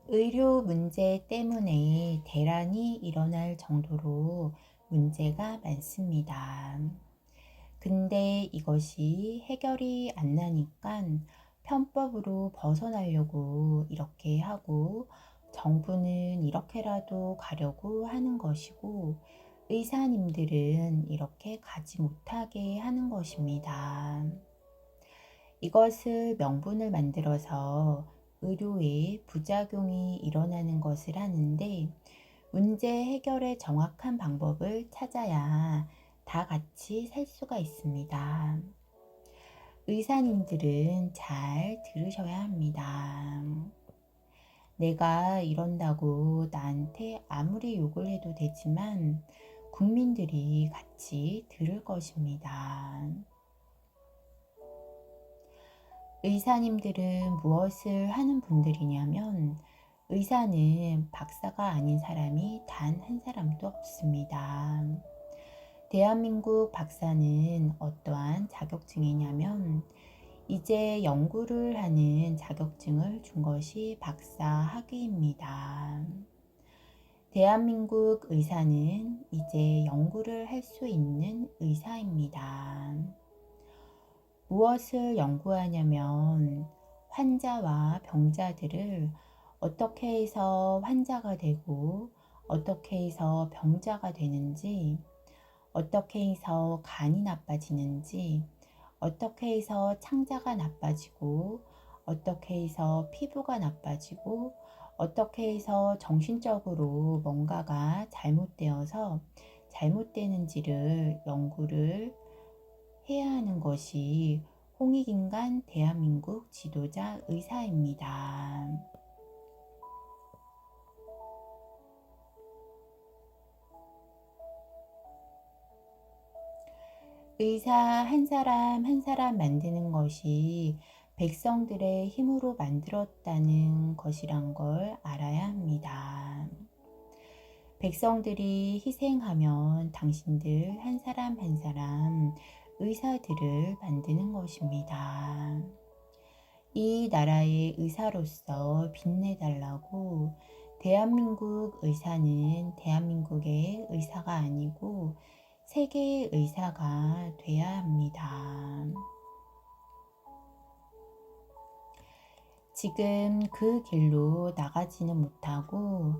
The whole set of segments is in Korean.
의료 문제 때문에 대란이 일어날 정도로 문제가 많습니다. 근데 이것이 해결이 안 나니까 편법으로 벗어나려고 이렇게 하고 정부는 이렇게라도 가려고 하는 것이고 의사님들은 이렇게 가지 못하게 하는 것입니다. 이것을 명분을 만들어서 의료에 부작용이 일어나는 것을 하는데 문제 해결의 정확한 방법을 찾아야 다 같이 살 수가 있습니다. 의사님들은 잘 들으셔야 합니다. 내가 이런다고 나한테 아무리 욕을 해도 되지만 국민들이 같이 들을 것입니다. 의사님들은 무엇을 하는 분들이냐면 의사는 박사가 아닌 사람이 단 한 사람도 없습니다. 대한민국 박사는 어떠한 자격증이냐면 이제 연구를 하는 자격증을 준 것이 박사 학위입니다. 대한민국 의사는 이제 연구를 할 수 있는 의사입니다. 무엇을 연구하냐면 환자와 병자들을 어떻게 해서 환자가 되고 어떻게 해서 병자가 되는지, 어떻게 해서 간이 나빠지는지, 어떻게 해서 창자가 나빠지고, 어떻게 해서 피부가 나빠지고, 어떻게 해서 정신적으로 뭔가가 잘못되어서 잘못되는지를 연구를 해야 하는 것이 홍익인간 대한민국 지도자 의사입니다. 의사 한 사람 한 사람 만드는 것이 백성들의 힘으로 만들었다는 것이란 걸 알아야 합니다. 백성들이 희생하면 당신들 한 사람 한 사람 의사들을 만드는 것입니다. 이 나라의 의사로서 빛내달라고 대한민국 의사는 대한민국의 의사가 아니고 세계의 의사가 돼야 합니다. 지금 그 길로 나가지는 못하고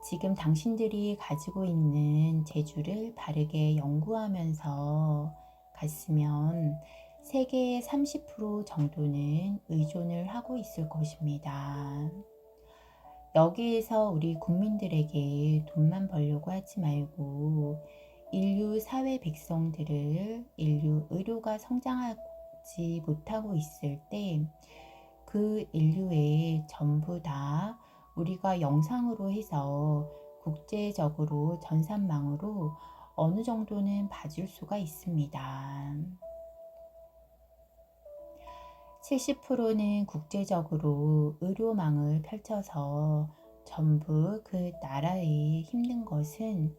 지금 당신들이 가지고 있는 재주를 바르게 연구하면서 갔으면 세계의 30% 정도는 의존을 하고 있을 것입니다. 여기에서 우리 국민들에게 돈만 벌려고 하지 말고 인류 사회 백성들을 인류 의료가 성장하지 못하고 있을 때 그 인류에 전부 다 우리가 영상으로 해서 국제적으로 전산망으로 어느 정도는 봐줄 수가 있습니다. 70%는 국제적으로 의료망을 펼쳐서 전부 그 나라에 힘든 것은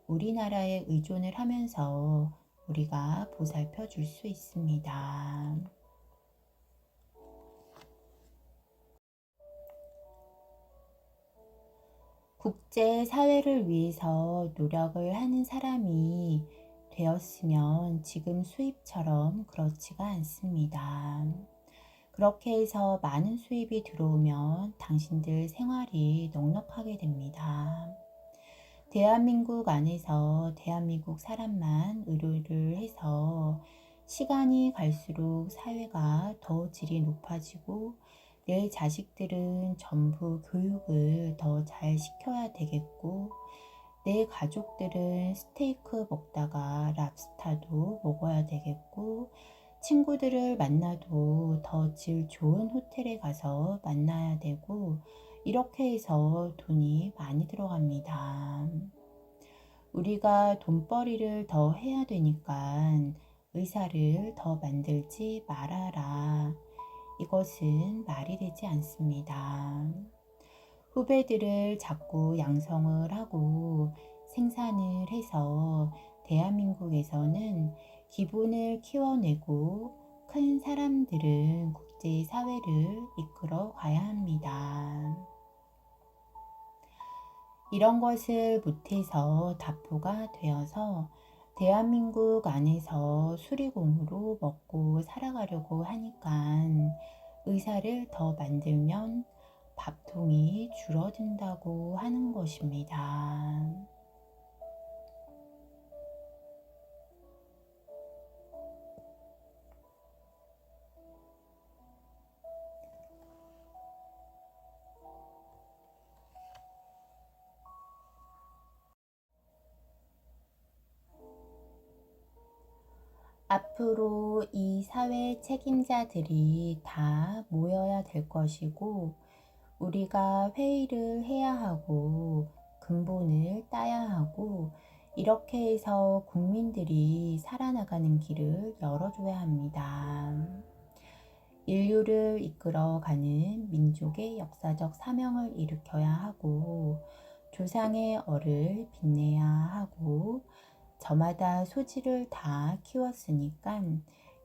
우리나라에 의존을 하면서 우리가 보살펴 줄 수 있습니다. 국제사회를 위해서 노력을 하는 사람이 되었으면 지금 수입처럼 그렇지가 않습니다. 그렇게 해서 많은 수입이 들어오면 당신들 생활이 넉넉하게 됩니다. 대한민국 안에서 대한민국 사람만 의료를 해서 시간이 갈수록 사회가 더 질이 높아지고 내 자식들은 전부 교육을 더 잘 시켜야 되겠고 내 가족들은 스테이크 먹다가 랍스타도 먹어야 되겠고 친구들을 만나도 더 질 좋은 호텔에 가서 만나야 되고 이렇게 해서 돈이 많이 들어갑니다. 우리가 돈벌이를 더 해야 되니까 의사를 더 만들지 말아라. 이것은 말이 되지 않습니다. 후배들을 자꾸 양성을 하고 생산을 해서 대한민국에서는 기본을 키워내고 큰 사람들은 국제 사회를 이끌어 가야 합니다. 이런 것을 못해서 다포가 되어서 대한민국 안에서 수리공으로 먹고 살아가려고 하니까 의사를 더 만들면 밥통이 줄어든다고 하는 것입니다. 앞으로 이 사회 책임자들이 다 모여야 될 것이고, 우리가 회의를 해야 하고, 근본을 따야 하고, 이렇게 해서 국민들이 살아나가는 길을 열어줘야 합니다. 인류를 이끌어가는 민족의 역사적 사명을 일으켜야 하고, 조상의 얼을 빛내야 하고, 저마다 소질을 다 키웠으니까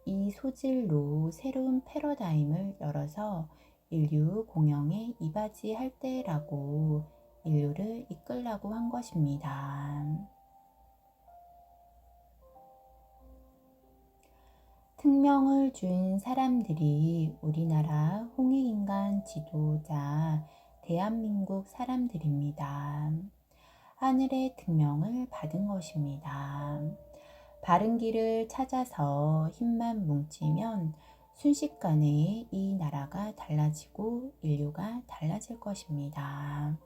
이 소질로 새로운 패러다임을 열어서 인류 공영에 이바지할 때라고 인류를 이끌라고 한 것입니다. 특명을 준 사람들이 우리나라 홍익인간 지도자 대한민국 사람들입니다. 하늘의 특명을 받은 것입니다. 바른 길을 찾아서 힘만 뭉치면 순식간에 이 나라가 달라지고 인류가 달라질 것입니다.